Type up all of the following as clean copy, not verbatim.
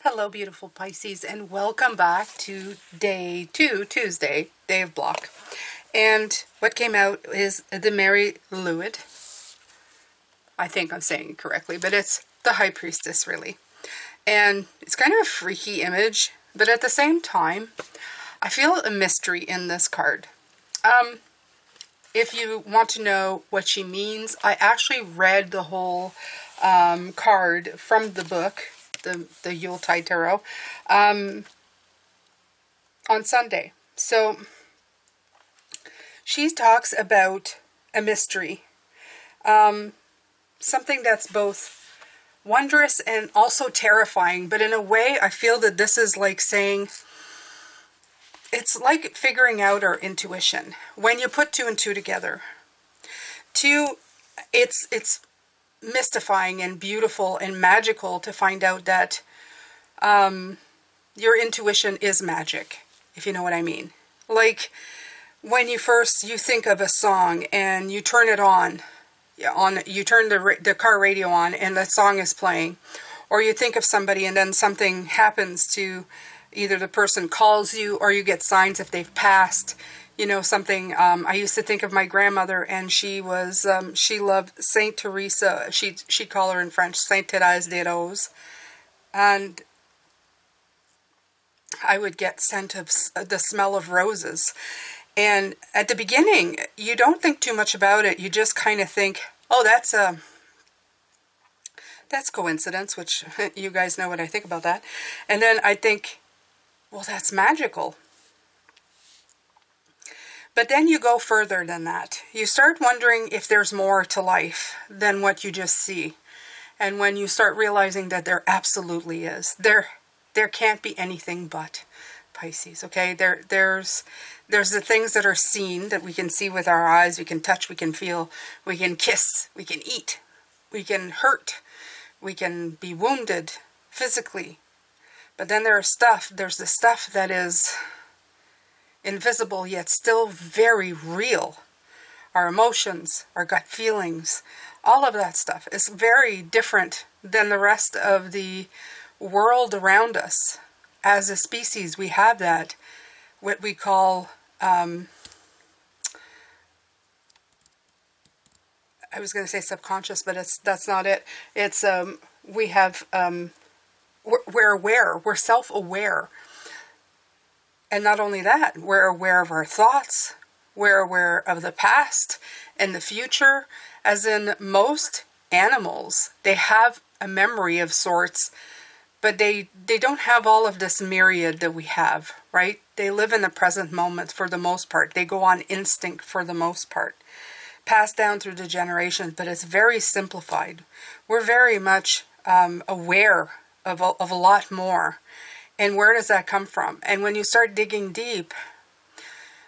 Hello, beautiful Pisces, and welcome back to day 2, Tuesday, day of block. And what came out is the Mary Luid. I think I'm saying it correctly, but it's the High Priestess, really. And it's kind of a freaky image, but at the same time, I feel a mystery in this card. If you want to know what she means, I actually read the whole card from the book, the Yuletide Tarot, on Sunday. So she talks about a mystery, something that's both wondrous and also terrifying, but in a way I feel that this is like saying, it's like figuring out our intuition. When you put two and two together, it's mystifying and beautiful and magical to find out that your intuition is magic, if you know what I mean. Like when you think of a song and you turn it on, you turn the car radio on and the song is playing, or you think of somebody and then something happens to either the person calls you or you get signs if they've passed. You know, something, I used to think of my grandmother, and she loved Saint Teresa. She'd call her in French, Saint Thérèse des Roses. And I would get scent of the smell of roses. And at the beginning, you don't think too much about it. You just kind of think, oh, that's coincidence, which you guys know what I think about that. And then I think, well, that's magical. But then you go further than that. You start wondering if there's more to life than what you just see. And when you start realizing that there absolutely is, there can't be anything but, Pisces, okay? There's the things that are seen, that we can see with our eyes, we can touch, we can feel, we can kiss, we can eat, we can hurt, we can be wounded physically. But then there's the stuff that is invisible yet still very real. Our emotions, our gut feelings, all of that stuff is very different than the rest of the world around us. As a species, we have that, what we call, I was going to say subconscious, but that's not it. It's, we're aware, we're self-aware. And not only that, we're aware of our thoughts, we're aware of the past and the future. As in most animals, they have a memory of sorts, but they don't have all of this myriad that we have, right? They live in the present moment for the most part. They go on instinct for the most part, passed down through the generations, but it's very simplified. We're very much aware of a lot more. And where does that come from? And when you start digging deep,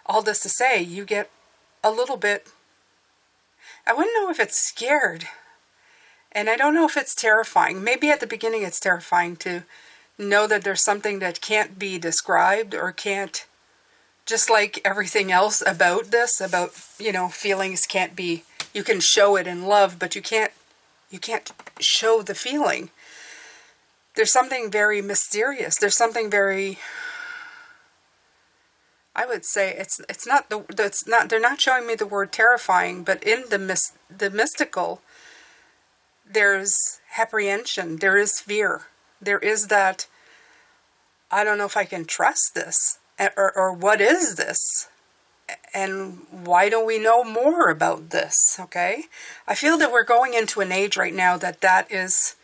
all this to say, you get a little bit, I wouldn't know if it's scared. And I don't know if it's terrifying. Maybe at the beginning it's terrifying to know that there's something that can't be described or can't, just like everything else about this, about, feelings can't be, you can show it in love, but you can't show the feeling. There's something very mysterious. There's something very, I would say they're not showing me the word terrifying, but in the mystical, there's apprehension, there is fear. There is that, I don't know if I can trust this, or what is this? And why don't we know more about this, okay? I feel that we're going into an age right now that is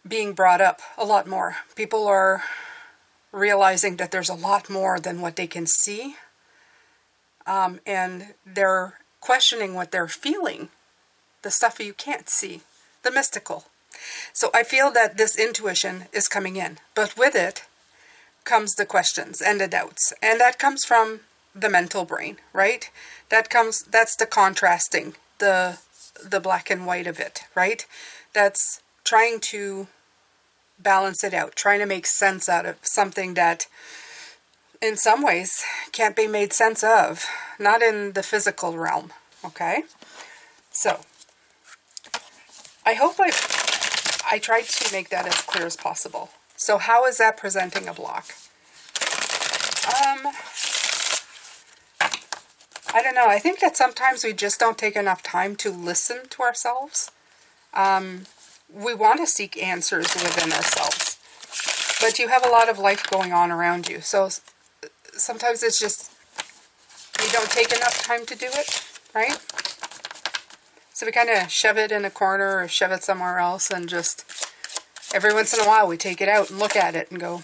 being brought up a lot more. People are realizing that there's a lot more than what they can see, and they're questioning what they're feeling, the stuff you can't see, the mystical. So I feel that this intuition is coming in, but with it comes the questions and the doubts, and that comes from the mental brain, right? That's the contrasting, the black and white of it, right? That's trying to balance it out, trying to make sense out of something that in some ways can't be made sense of, not in the physical realm, okay? So I hope I tried to make that as clear as possible. So how is that presenting a block? I don't know. I think that sometimes we just don't take enough time to listen to ourselves. We want to seek answers within ourselves, but you have a lot of life going on around you. So sometimes it's just, you don't take enough time to do it, right? So we kind of shove it in a corner or shove it somewhere else, and just every once in a while we take it out and look at it and go,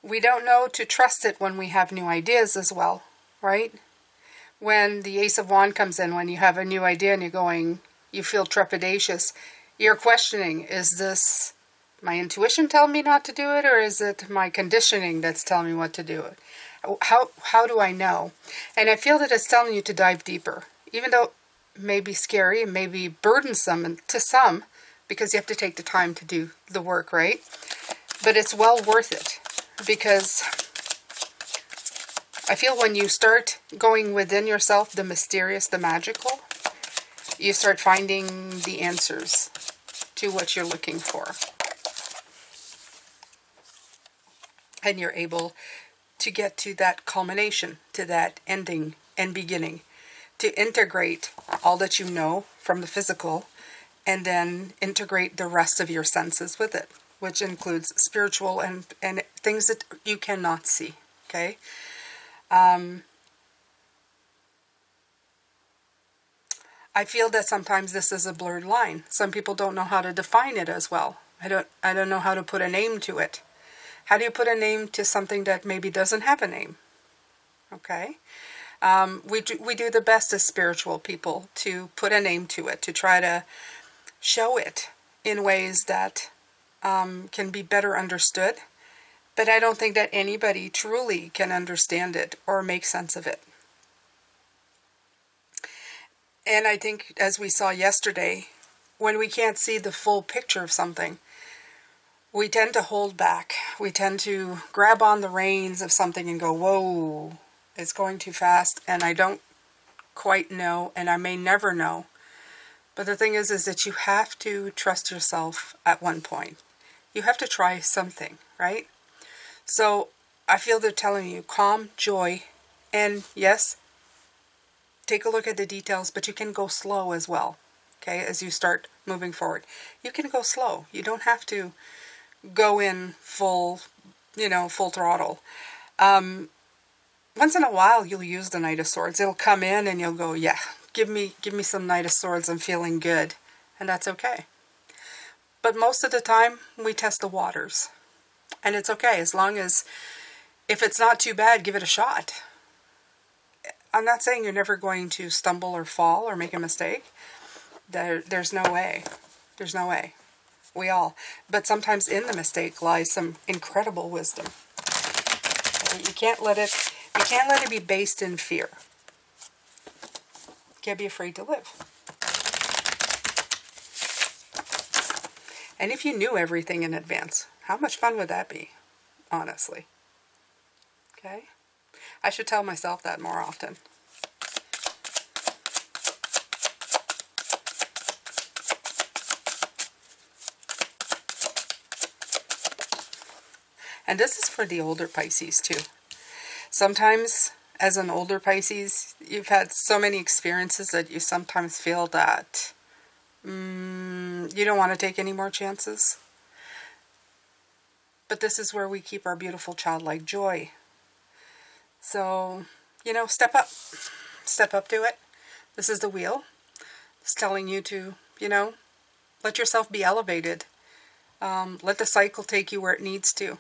We don't know to trust it when we have new ideas as well, right? When the Ace of Wands comes in, when you have a new idea and you're going, you feel trepidatious, you're questioning, is this my intuition telling me not to do it, or is it my conditioning that's telling me what to do it? How do I know? And I feel that it's telling you to dive deeper, even though it may be scary, it may be burdensome to some, because you have to take the time to do the work, right? But it's well worth it, because I feel when you start going within yourself, the mysterious, the magical, you start finding the answers to what you're looking for. And you're able to get to that culmination, to that ending and beginning, to integrate all that you know from the physical, and then integrate the rest of your senses with it, which includes spiritual and things that you cannot see, okay? I feel that sometimes this is a blurred line. Some people don't know how to define it as well. I don't know how to put a name to it. How do you put a name to something that maybe doesn't have a name? Okay? We do the best as spiritual people to put a name to it, to try to show it in ways that can be better understood. But I don't think that anybody truly can understand it or make sense of it. And I think, as we saw yesterday, when we can't see the full picture of something, we tend to hold back. We tend to grab on the reins of something and go, whoa, it's going too fast, and I don't quite know, and I may never know. But the thing is that you have to trust yourself at one point. You have to try something, right? So I feel they're telling you calm, joy, and yes, take a look at the details, but you can go slow as well, okay, as you start moving forward. You can go slow. You don't have to go in full throttle. Once in a while, you'll use the Knight of Swords. It'll come in and you'll go, yeah, give me some Knight of Swords. I'm feeling good. And that's okay. But most of the time, we test the waters. And it's okay, as long as, if it's not too bad, give it a shot. I'm not saying you're never going to stumble or fall or make a mistake. There's no way. There's no way. But sometimes in the mistake lies some incredible wisdom. You can't let it be based in fear. You can't be afraid to live. And if you knew everything in advance, how much fun would that be? Honestly. Okay? I should tell myself that more often. And this is for the older Pisces too. Sometimes, as an older Pisces, you've had so many experiences that you sometimes feel that you don't want to take any more chances. But this is where we keep our beautiful childlike joy. So, step up. Step up to it. This is the wheel. It's telling you to, let yourself be elevated. Let the cycle take you where it needs to.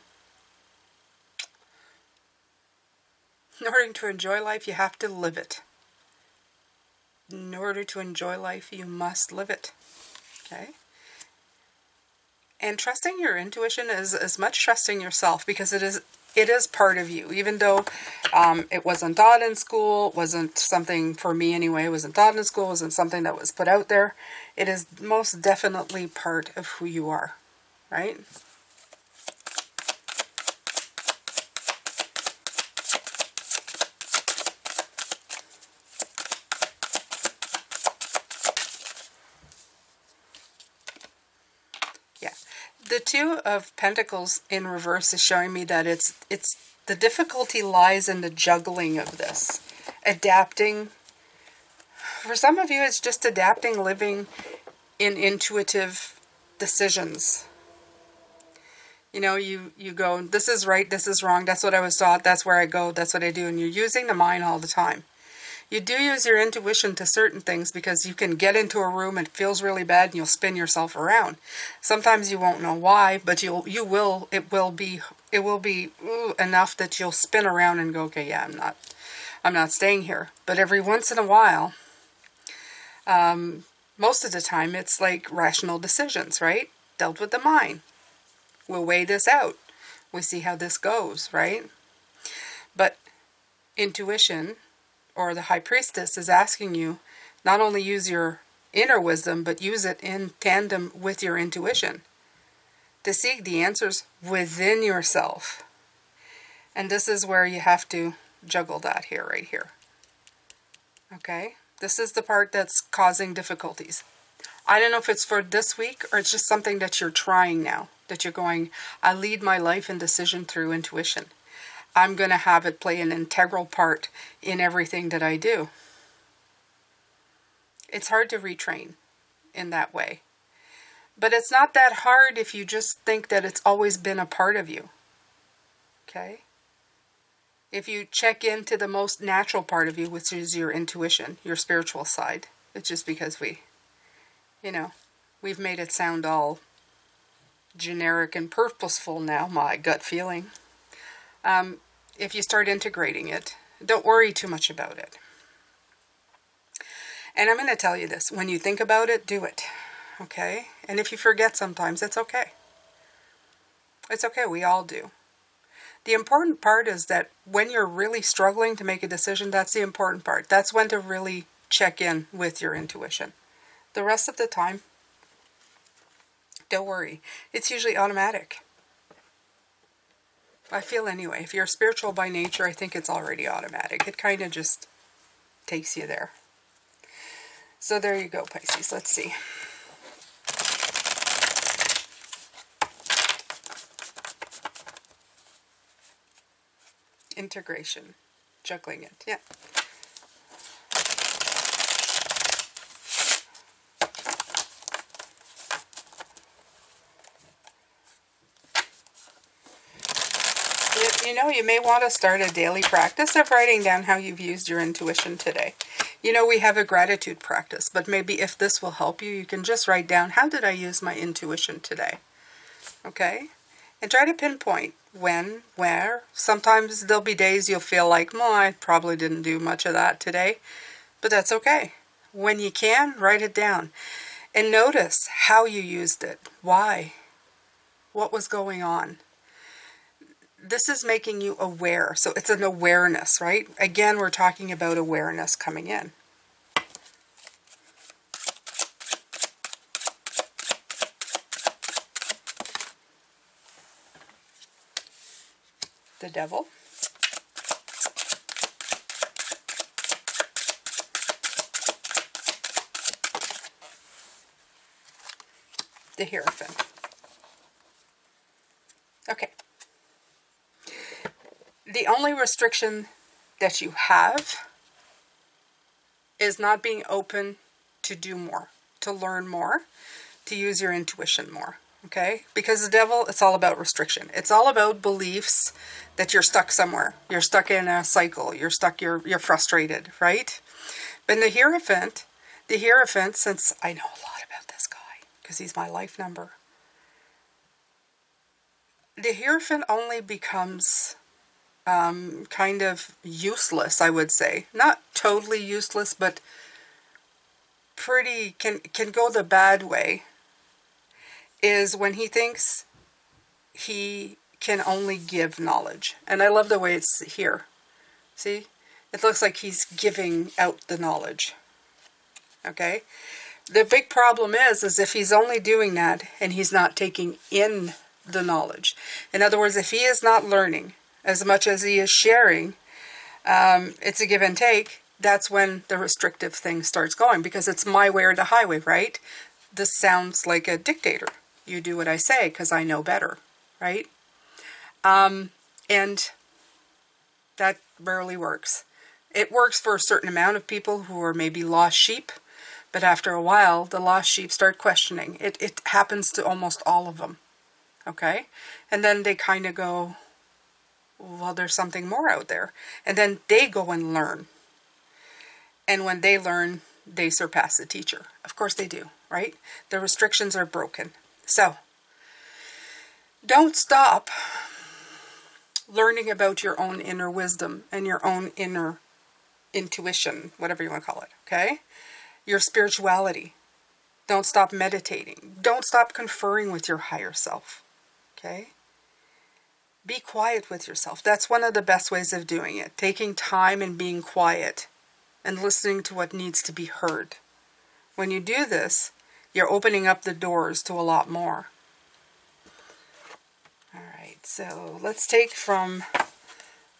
In order to enjoy life, you have to live it. In order to enjoy life, you must live it. Okay? And trusting your intuition is as much trusting yourself, because it is part of you. Even though it wasn't taught in school, wasn't something, for me anyway, wasn't taught in school, wasn't something that was put out there, it is most definitely part of who you are. Right? Yeah. The Two of Pentacles in reverse is showing me that it's the difficulty lies in the juggling of this. Adapting. For some of you, it's just adapting, living in intuitive decisions. You know, you go, this is right, this is wrong, that's what I was taught, that's where I go, that's what I do. And you're using the mind all the time. You do use your intuition to certain things because you can get into a room and it feels really bad and you'll spin yourself around. Sometimes you won't know why, but it will be enough that you'll spin around and go, okay, yeah, I'm not staying here. But every once in a while, most of the time it's like rational decisions, right? Dealt with the mind. We'll weigh this out. We see how this goes, right? But intuition, or the High Priestess, is asking you not only use your inner wisdom, but use it in tandem with your intuition to seek the answers within yourself. And this is where you have to juggle that here, right here. Okay? This is the part that's causing difficulties. I don't know if it's for this week or it's just something that you're trying now. That you're going, I lead my life and decision through intuition. I'm going to have it play an integral part in everything that I do. It's hard to retrain in that way. But it's not that hard if you just think that it's always been a part of you. Okay? If you check into the most natural part of you, which is your intuition, your spiritual side. It's just because we've made it sound all generic and purposeful now, my gut feeling. If you start integrating it, don't worry too much about it. And I'm going to tell you this, when you think about it, do it. Okay? And if you forget sometimes, it's okay. It's okay, we all do. The important part is that when you're really struggling to make a decision, that's the important part. That's when to really check in with your intuition. The rest of the time, don't worry. It's usually automatic. I feel anyway. If you're spiritual by nature, I think it's already automatic. It kind of just takes you there. So there you go, Pisces. Let's see. Integration. Juggling it. Yeah. You may want to start a daily practice of writing down how you've used your intuition today. We have a gratitude practice, but maybe if this will help you, you can just write down, how did I use my intuition today? Okay? And try to pinpoint when, where. Sometimes there'll be days you'll feel like, I probably didn't do much of that today. But that's okay. When you can, write it down. And notice how you used it. Why? What was going on? This is making you aware. So it's an awareness, right? Again, we're talking about awareness coming in. The Devil. The Hierophant. Okay. The only restriction that you have is not being open to do more, to learn more, to use your intuition more. Okay? Because the Devil, it's all about restriction. It's all about beliefs that you're stuck somewhere. You're stuck in a cycle. You're stuck, you're frustrated, right? But the Hierophant, since I know a lot about this guy, because he's my life number, the Hierophant only becomes kind of useless, I would say. Not totally useless, but pretty, can go the bad way, is when he thinks he can only give knowledge. And I love the way it's here. See? It looks like he's giving out the knowledge. Okay? The big problem is if he's only doing that and he's not taking in the knowledge. In other words, if he is not learning as much as he is sharing, it's a give and take. That's when the restrictive thing starts going, because it's my way or the highway, right? This sounds like a dictator. You do what I say because I know better, right? And that rarely works. It works for a certain amount of people who are maybe lost sheep, but after a while, the lost sheep start questioning. It happens to almost all of them, okay? And then they kind of go, well, there's something more out there. And then they go and learn. And when they learn, they surpass the teacher. Of course they do, right? The restrictions are broken. So, don't stop learning about your own inner wisdom and your own inner intuition, whatever you want to call it, okay? Your spirituality. Don't stop meditating. Don't stop conferring with your higher self, okay? Be quiet with yourself. That's one of the best ways of doing it. Taking time and being quiet and listening to what needs to be heard. When you do this, you're opening up the doors to a lot more. All right, so let's take from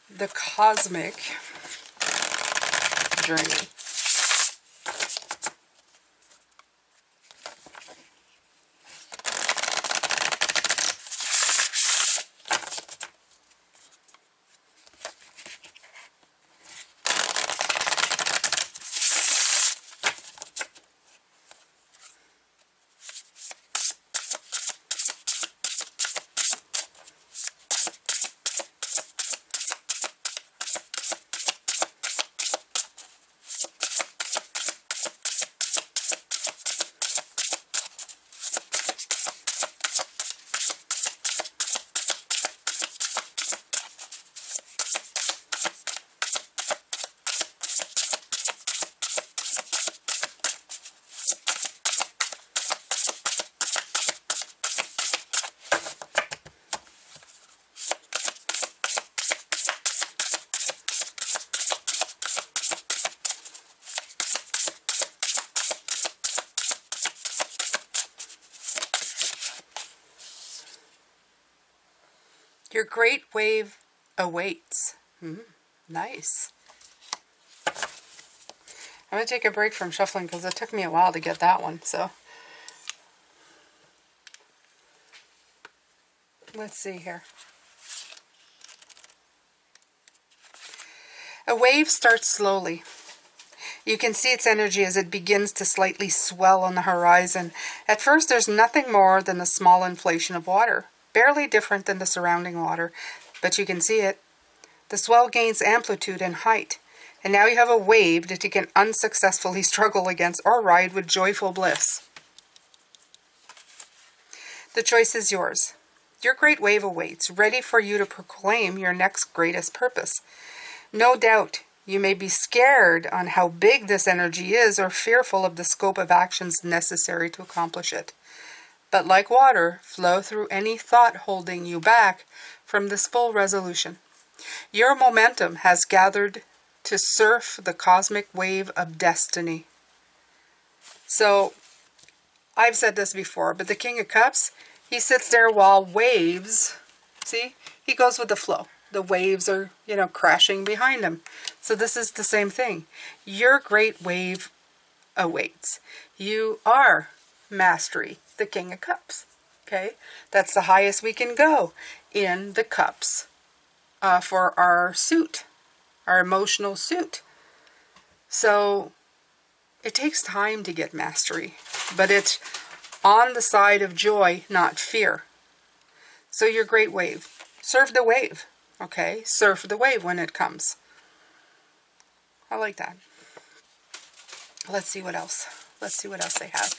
the cosmic journey. Your great wave awaits. Nice. I'm going to take a break from shuffling because it took me a while to get that one. So, let's see here. A wave starts slowly. You can see its energy as it begins to slightly swell on the horizon. At first, there's nothing more than a small inflation of water, barely different than the surrounding water, but you can see it. The swell gains amplitude and height, and now you have a wave that you can unsuccessfully struggle against or ride with joyful bliss. The choice is yours. Your great wave awaits, ready for you to proclaim your next greatest purpose. No doubt, you may be scared on how big this energy is or fearful of the scope of actions necessary to accomplish it. But like water, flow through any thought holding you back from this full resolution. Your momentum has gathered to surf the cosmic wave of destiny. So, I've said this before, but the King of Cups, he sits there while waves, see, he goes with the flow. The waves are, crashing behind him. So this is the same thing. Your great wave awaits. You are mastery, the King of Cups. Okay? That's the highest we can go in the cups for our suit, our emotional suit. So it takes time to get mastery, but it's on the side of joy, not fear. So your great wave. Surf the wave. Okay? Surf the wave when it comes. I like that. Let's see what else. Let's see what else they have.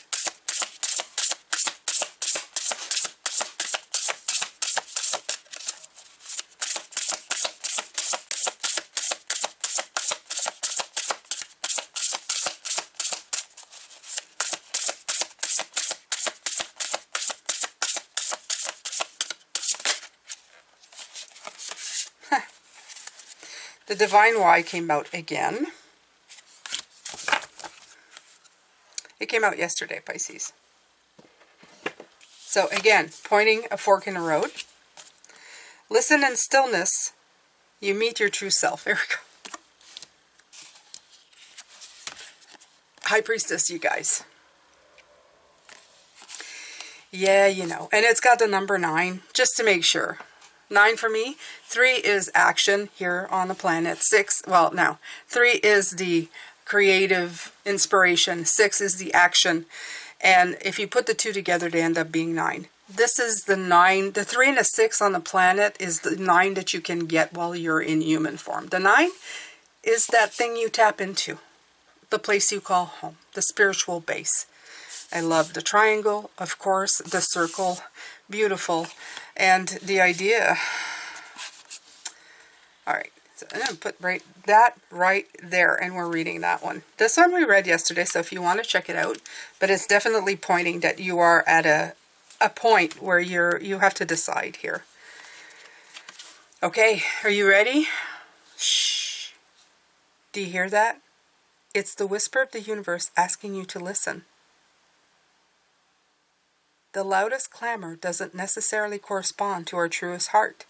The Divine Why came out again. It came out yesterday, Pisces. So again, pointing a fork in the road. Listen in stillness, you meet your true self. There we go. High Priestess, you guys. Yeah, you know. And it's got the number 9, just to make sure. 9 for me. 3 is action here on the planet. 6, well, no. 3 is the creative inspiration. 6 is the action. And if you put the 2 together, they end up being 9. This is the 9. The 3 and the 6 on the planet is the 9 that you can get while you're in human form. The 9 is that thing you tap into. The place you call home. The spiritual base. I love the triangle, of course, the circle, beautiful, and the idea. All right, so I'm going to put that right there, and we're reading that one. This one we read yesterday, so if you want to check it out, but it's definitely pointing that you are at a point where you have to decide here. Okay, are you ready? Shh. Do you hear that? It's the whisper of the universe asking you to listen. The loudest clamor doesn't necessarily correspond to our truest heart.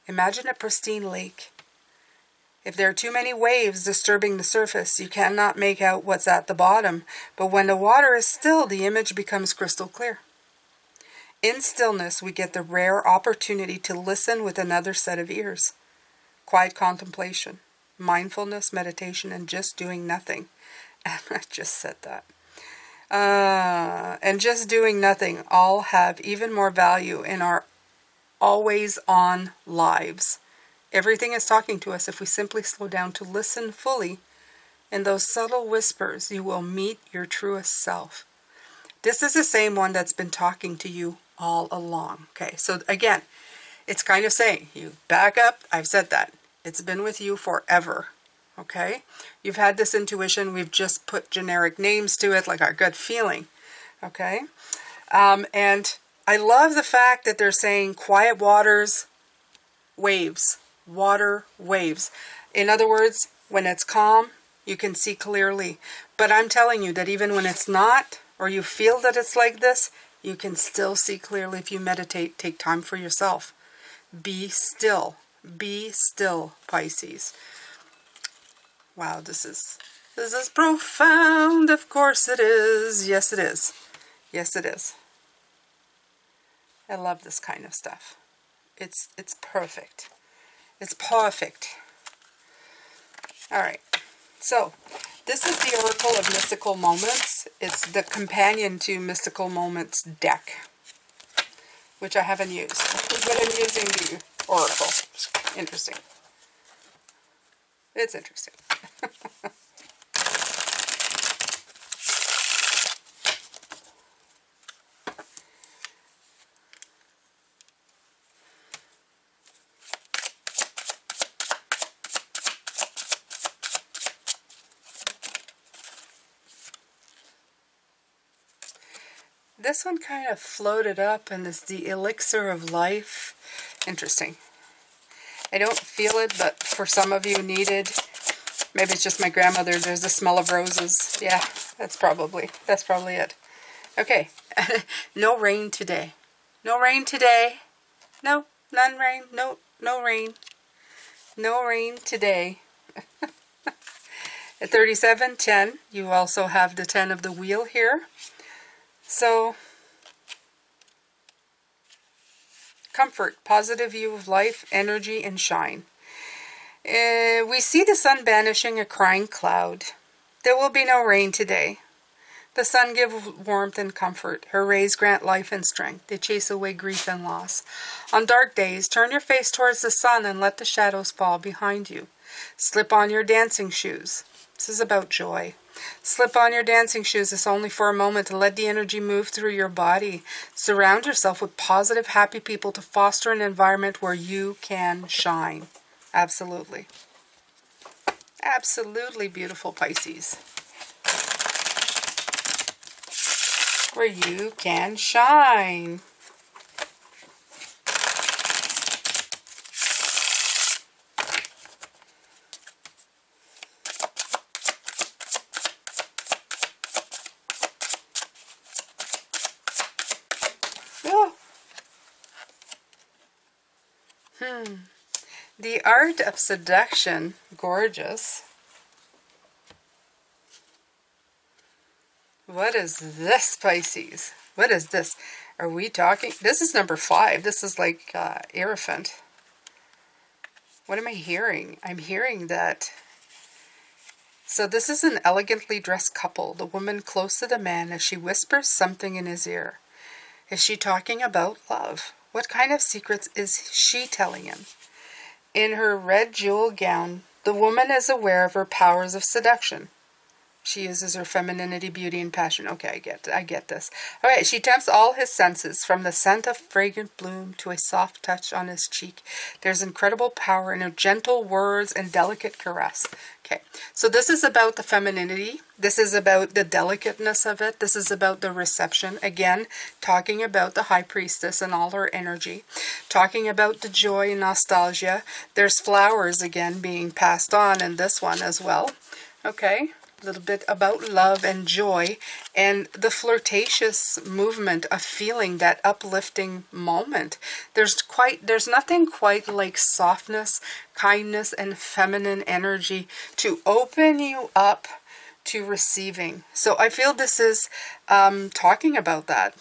Imagine a pristine lake. If there are too many waves disturbing the surface, you cannot make out what's at the bottom, but when the water is still, the image becomes crystal clear. In stillness, we get the rare opportunity to listen with another set of ears. Quiet contemplation, mindfulness, meditation, and just doing nothing. And I just said that. And just doing nothing all have even more value in our always on lives. Everything is talking to us if we simply slow down to listen fully. In those subtle whispers, you will meet your truest self. This is the same one that's been talking to you all along. Okay, so again, it's kind of saying, you back up, I've said that. It's been with you forever. Okay, you've had this intuition. We've just put generic names to it, like our gut feeling. Okay, and I love the fact that they're saying quiet waters, waves, water, waves. In other words, when it's calm, you can see clearly. But I'm telling you that even when it's not, or you feel that it's like this, you can still see clearly if you meditate. Take time for yourself. Be still. Be still, Pisces. Wow, this is profound. Of course it is. Yes, it is. Yes, it is. I love this kind of stuff. It's perfect. It's perfect. All right. So, this is the Oracle of Mystical Moments. It's the companion to Mystical Moments deck, which I haven't used, but I'm using the Oracle. Interesting. It's interesting. This one kind of floated up and is the elixir of life. Interesting. I don't feel it, but for some of you needed. Maybe it's just my grandmother. There's the smell of roses. Yeah, that's probably it. Okay. No rain today. No rain today. No, none rain. No rain. No rain today. At 37:10, you also have the 10 of the wheel here. So, comfort, positive view of life, energy, and shine. We see the sun banishing a crying cloud. There will be no rain today. The sun gives warmth and comfort. Her rays grant life and strength. They chase away grief and loss. On dark days, turn your face towards the sun and let the shadows fall behind you. Slip on your dancing shoes. This is about joy. Slip on your dancing shoes. It's only for a moment to let the energy move through your body. Surround yourself with positive, happy people to foster an environment where you can shine. Absolutely. Absolutely beautiful, Pisces. Where you can shine. Oh. The art of seduction, gorgeous. What is this, Pisces? What is this? Are we talking? This is number 5. This is like Hierophant. What am I hearing? I'm hearing that. So this is an elegantly dressed couple. The woman close to the man as she whispers something in his ear. Is she talking about love? What kind of secrets is she telling him? In her red jewel gown, the woman is aware of her powers of seduction. She uses her femininity, beauty, and passion. Okay, I get this. All right, she tempts all his senses, from the scent of fragrant bloom to a soft touch on his cheek. There's incredible power in her gentle words and delicate caress. Okay, so this is about the femininity. This is about the delicateness of it. This is about the reception. Again, talking about the high priestess and all her energy. Talking about the joy and nostalgia. There's flowers, again, being passed on in this one as well. Okay. A little bit about love and joy and the flirtatious movement of feeling that uplifting moment. There's nothing quite like softness, kindness, and feminine energy to open you up to receiving. So I feel this is talking about that.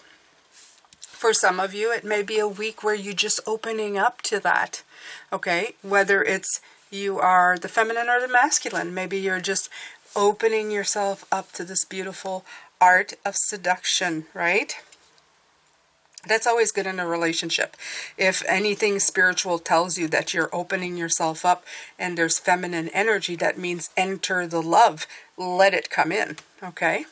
For some of you, it may be a week where you're just opening up to that. Okay, whether it's you are the feminine or the masculine, maybe you're just opening yourself up to this beautiful art of seduction, right? That's always good in a relationship. If anything spiritual tells you that you're opening yourself up and there's feminine energy, that means enter the love. Let it come in, okay?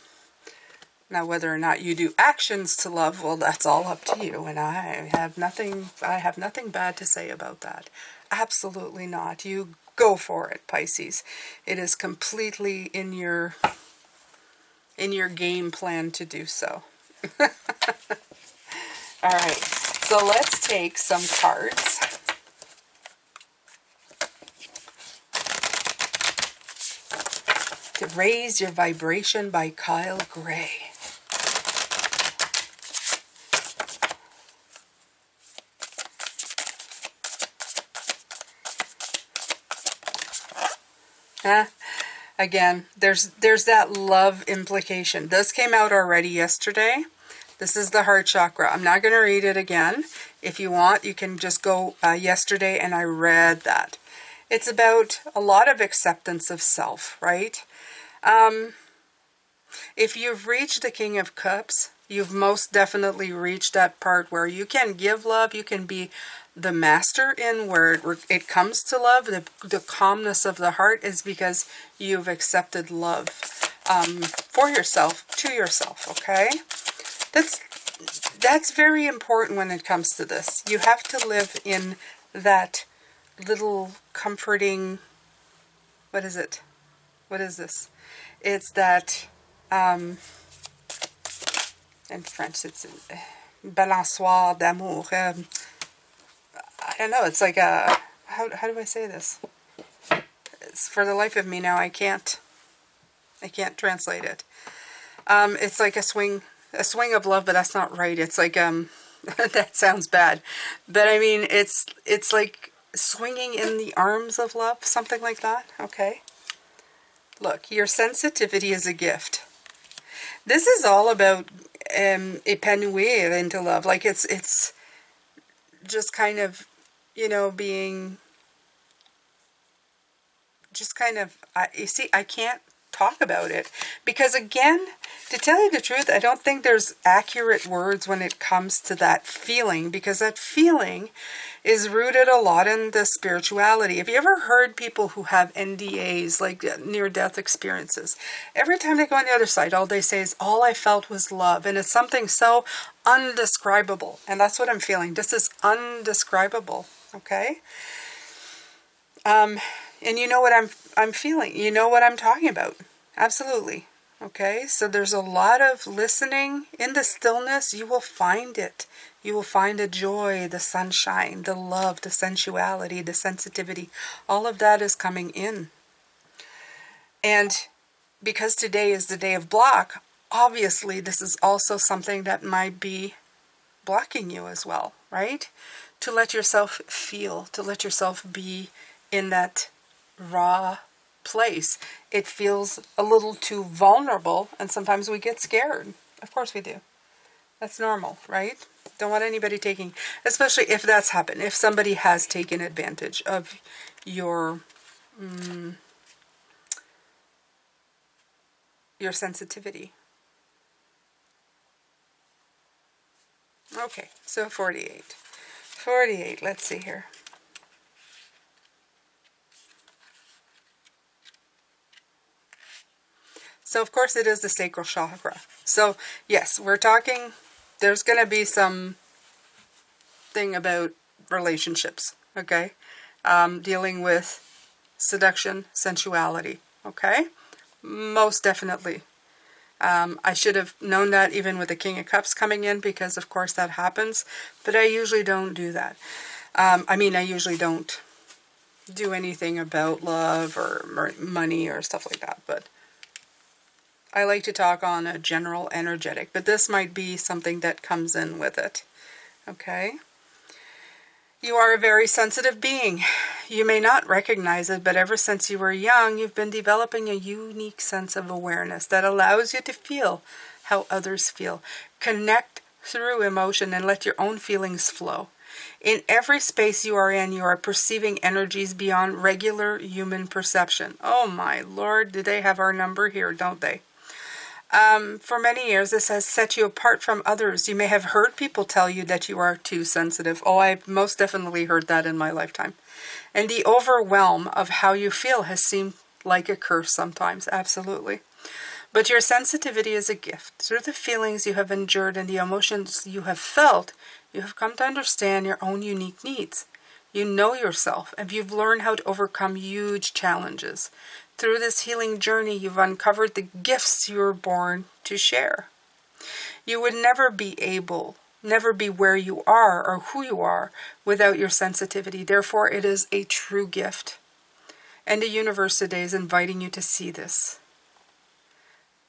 Now, whether or not you do actions to love, well, that's all up to you. And I have nothing bad to say about that. Absolutely not. You go for it, Pisces. It is completely in your game plan to do so. All right, so let's take some cards. To Raise Your Vibration by Kyle Gray. Again, there's that love implication. This came out already yesterday. This is the heart chakra. I'm not going to read it again. If you want, you can just go yesterday, and I read that. It's about a lot of acceptance of self, right? If you've reached the King of Cups, you've most definitely reached that part where you can give love, you can be the master in where it comes to love. The calmness of the heart is because you've accepted love for yourself, to yourself, okay? That's very important when it comes to this. You have to live in that little comforting, what is it? What is this? It's that, in French, it's balançoire d'amour. I don't know, it's like a, how do I say this? It's, for the life of me now, I can't translate it. It's like a swing of love, but that's not right. It's like, that sounds bad. But I mean, it's like swinging in the arms of love, something like that, okay? Look, your sensitivity is a gift. This is all about épanouir into love. Like it's just kind of, you know, being just kind of, you see, I can't talk about it because, again, to tell you the truth, I don't think there's accurate words when it comes to that feeling, because that feeling is rooted a lot in the spirituality. Have you ever heard people who have NDAs, like near-death experiences? Every time they go on the other side, all they say is, all I felt was love. And it's something so undescribable. And that's what I'm feeling. This is undescribable, okay? And you know what I'm feeling. You know what I'm talking about. Absolutely. Okay, so there's a lot of listening. In the stillness, you will find it. You will find the joy, the sunshine, the love, the sensuality, the sensitivity. All of that is coming in. And because today is the day of block, obviously this is also something that might be blocking you as well, right? To let yourself feel, to let yourself be in that raw place. It feels a little too vulnerable, and sometimes we get scared. Of course we do. That's normal, right? Don't want anybody taking, especially if that's happened, if somebody has taken advantage of your sensitivity. Okay, so 48. 48, let's see here. So, of course, it is the sacral chakra. So, yes, we're talking, there's going to be some thing about relationships, okay? Dealing with seduction, sensuality, okay? Most definitely. I should have known that even with the King of Cups coming in, because, of course, that happens. But I usually don't do that. I usually don't do anything about love or money or stuff like that. But I like to talk on a general energetic. But this might be something that comes in with it. Okay? You are a very sensitive being. You may not recognize it, but ever since you were young, you've been developing a unique sense of awareness that allows you to feel how others feel. Connect through emotion and let your own feelings flow. In every space you are perceiving energies beyond regular human perception. Oh my Lord, do they have our number here, don't they? For many years, this has set you apart from others. You may have heard people tell you that you are too sensitive. Oh, I've most definitely heard that in my lifetime. And the overwhelm of how you feel has seemed like a curse sometimes, absolutely. But your sensitivity is a gift. Through the feelings you have endured and the emotions you have felt, you have come to understand your own unique needs. You know yourself, and you've learned how to overcome huge challenges. Through this healing journey, you've uncovered the gifts you were born to share. You would never be where you are or who you are without your sensitivity. Therefore, it is a true gift. And the universe today is inviting you to see this.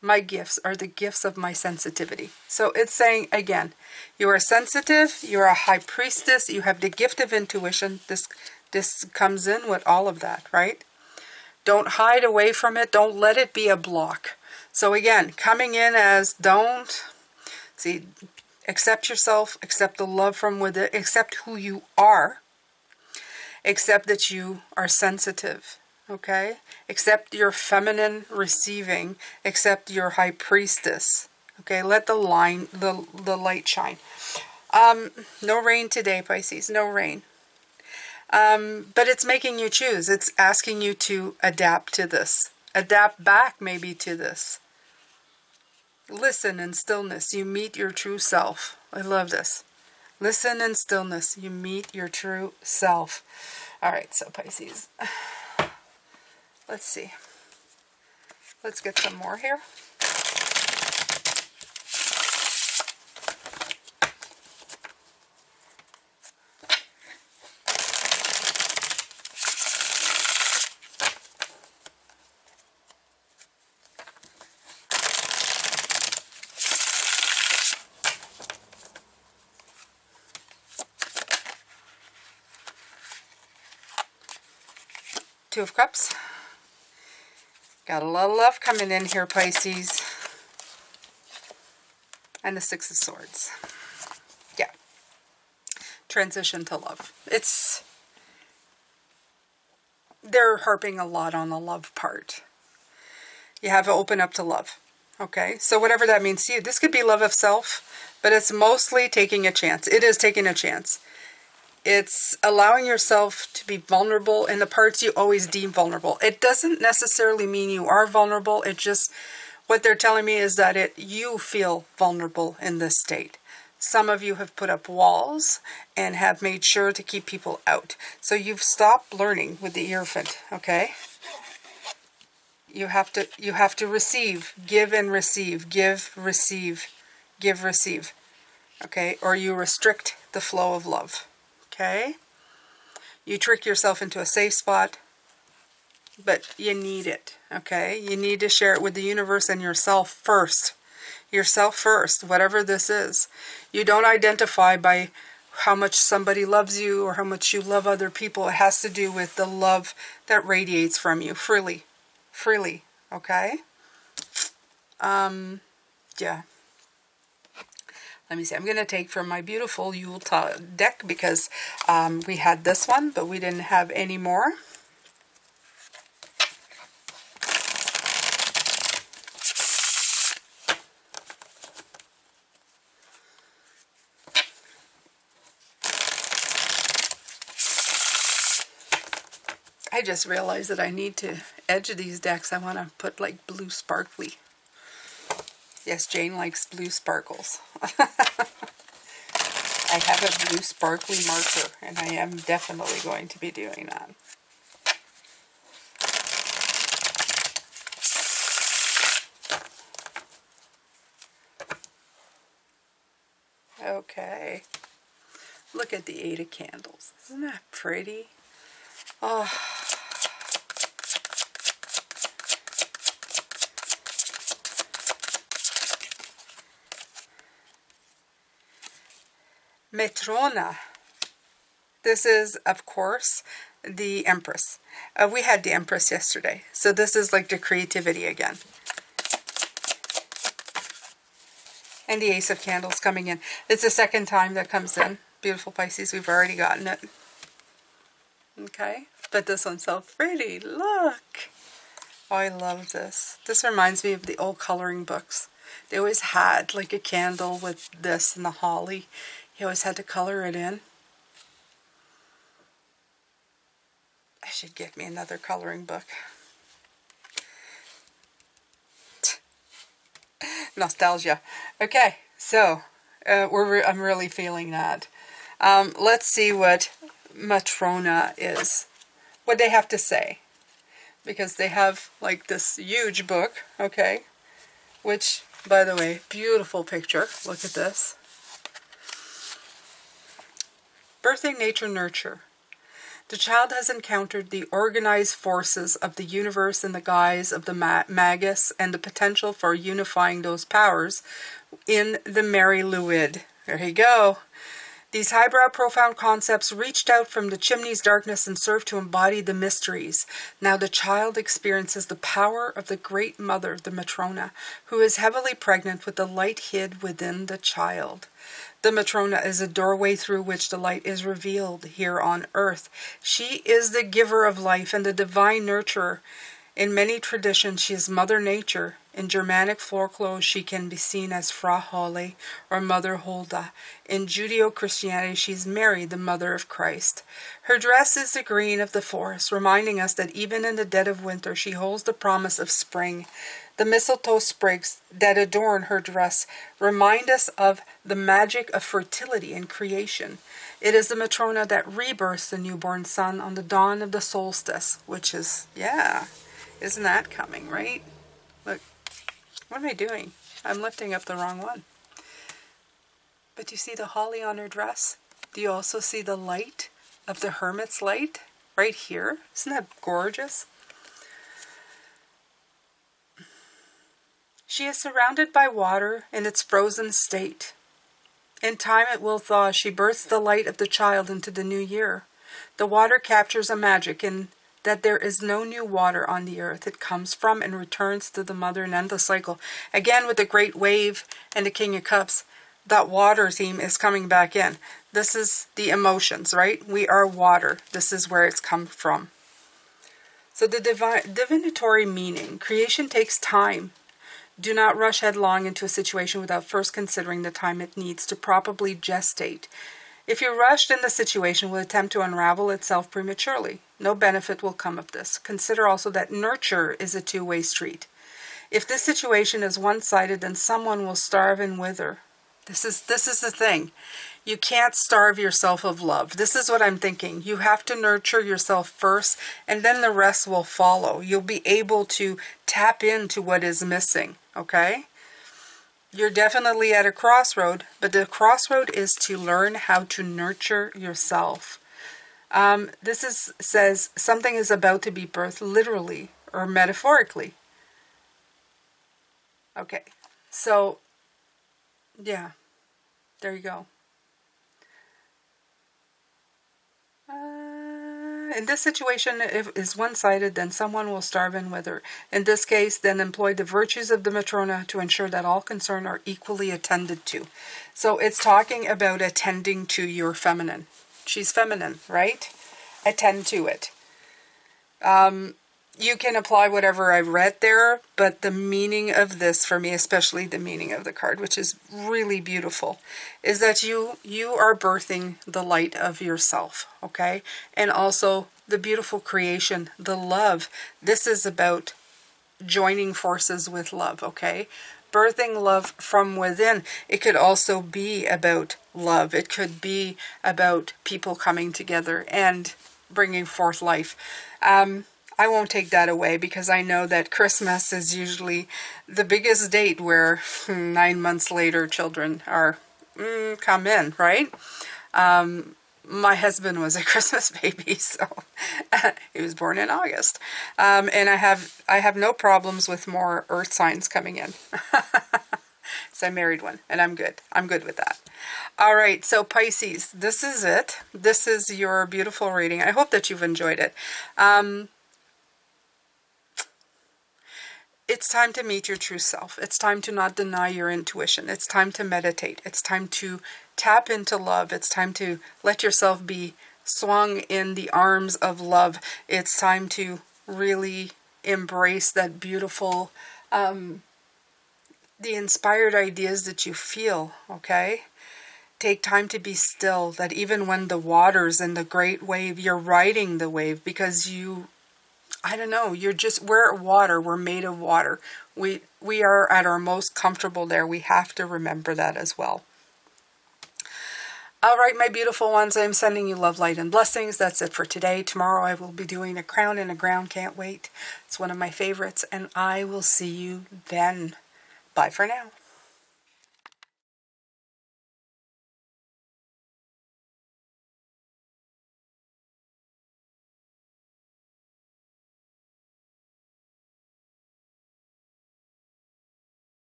My gifts are the gifts of my sensitivity. So it's saying, again, you are sensitive, you're a high priestess, you have the gift of intuition. This comes in with all of that, right? Don't hide away from it. Don't let it be a block. So again, coming in as accept yourself, accept the love from within, accept who you are, accept that you are sensitive, okay? Accept your feminine receiving, accept your high priestess, okay? Let the light shine. No rain today, Pisces, no rain. But it's making you choose. It's asking you to adapt to this. Adapt back maybe to this. Listen in stillness. You meet your true self. I love this. Listen in stillness. You meet your true self. All right, so Pisces. Let's see. Let's get some more here. Two of Cups. Got a lot of love coming in here, Pisces. And the Six of Swords. Yeah. Transition to love. They're harping a lot on the love part. You have to open up to love. Okay? So whatever that means to you. This could be love of self, but it's mostly taking a chance. It is taking a chance. It's allowing yourself to be vulnerable in the parts you always deem vulnerable. It doesn't necessarily mean you are vulnerable. It just, what they're telling me is that you feel vulnerable in this state. Some of you have put up walls and have made sure to keep people out. So you've stopped learning with the Hierophant, okay? You have to receive, give and receive, give, receive, give, receive, okay? Or you restrict the flow of love. Okay? You trick yourself into a safe spot, but you need it, okay? You need to share it with the universe and yourself first. Yourself first, whatever this is. You don't identify by how much somebody loves you or how much you love other people. It has to do with the love that radiates from you freely. Freely, okay? Yeah. let me see. I'm going to take from my beautiful Yule deck because we had this one, but we didn't have any more. I just realized that I need to edge these decks. I want to put like blue sparkly. Yes, Jane likes blue sparkles. I have a blue sparkly marker, and I am definitely going to be doing that. Okay. Look at the 8 of Candles. Isn't that pretty? Oh. Matrona. This is, of course, the Empress. We had the Empress yesterday. So this is like the creativity again. And the Ace of Candles coming in. It's the second time that comes in. Beautiful Pisces, we've already gotten it. Okay, but this one's so pretty. Look. Oh, I love this. This reminds me of the old coloring books. They always had like a candle with this and the holly. You always had to color it in. I should get me another coloring book. Nostalgia. Okay, so I'm really feeling that. Let's see what Matrona is. What they have to say. Because they have like this huge book, okay? Which, by the way, beautiful picture. Look at this. Birthing Nature Nurture. The child has encountered the organized forces of the universe in the guise of the magus and the potential for unifying those powers in the Mary Luid. There you go. These highbrow, profound concepts reached out from the chimney's darkness and served to embody the mysteries. Now the child experiences the power of the Great Mother, the Matrona, who is heavily pregnant with the light hid within the child. The Matrona is a doorway through which the light is revealed here on earth. She is the giver of life and the divine nurturer. In many traditions, she is Mother Nature. In Germanic folklore, she can be seen as Frau Holle or Mother Hulda. In Judeo-Christianity, she is Mary, the Mother of Christ. Her dress is the green of the forest, reminding us that even in the dead of winter, she holds the promise of spring. The mistletoe sprigs that adorn her dress remind us of the magic of fertility and creation. It is the Matrona that rebirths the newborn sun on the dawn of the solstice, which is, yeah, isn't that coming, right? Look, what am I doing? I'm lifting up the wrong one. But do you see the holly on her dress? Do you also see the light of the hermit's light right here? Isn't that gorgeous? She is surrounded by water in its frozen state. In time it will thaw as she births the light of the child into the new year. The water captures a magic in that there is no new water on the earth. It comes from and returns to the mother and ends the cycle. Again, with the Great Wave and the King of Cups, that water theme is coming back in. This is the emotions, right? We are water. This is where it's come from. So the divinatory meaning. Creation takes time. Do not rush headlong into a situation without first considering the time it needs to properly gestate. If you rush, then the situation will attempt to unravel itself prematurely. No benefit will come of this. Consider also that nurture is a two-way street. If this situation is one-sided, then someone will starve and wither. This is the thing. You can't starve yourself of love. This is what I'm thinking. You have to nurture yourself first, and then the rest will follow. You'll be able to tap into what is missing, okay? You're definitely at a crossroad, but the crossroad is to learn how to nurture yourself. Says something is about to be birthed literally or metaphorically. Okay, so, yeah, there you go. in this situation, if it's one-sided, then someone will starve in wither. In this case, then employ the virtues of the Matrona to ensure that all concerned are equally attended to. So it's talking about attending to your feminine. She's feminine, right? Attend to it. You can apply whatever I've read there, but the meaning of this for me, especially the meaning of the card, which is really beautiful, is that you are birthing the light of yourself, okay? And also the beautiful creation, the love. This is about joining forces with love, okay? Birthing love from within. It could also be about love. It could be about people coming together and bringing forth life. I won't take that away because I know that Christmas is usually the biggest date where 9 months later children are come in, right? My husband was a Christmas baby, so he was born in August, and I have no problems with more earth signs coming in. So I married one, and I'm good. I'm good with that. All right, so Pisces, this is it. This is your beautiful reading. I hope that you've enjoyed it. It's time to meet your true self. It's time to not deny your intuition. It's time to meditate. It's time to tap into love. It's time to let yourself be swung in the arms of love. It's time to really embrace that beautiful, the inspired ideas that you feel, okay? Take time to be still, that even when the water's in the great wave, you're riding the wave because I don't know, we're water, we're made of water. We are at our most comfortable there. We have to remember that as well. All right, my beautiful ones, I'm sending you love, light, and blessings. That's it for today. Tomorrow I will be doing a crown and a ground. Can't wait. It's one of my favorites, and I will see you then. Bye for now.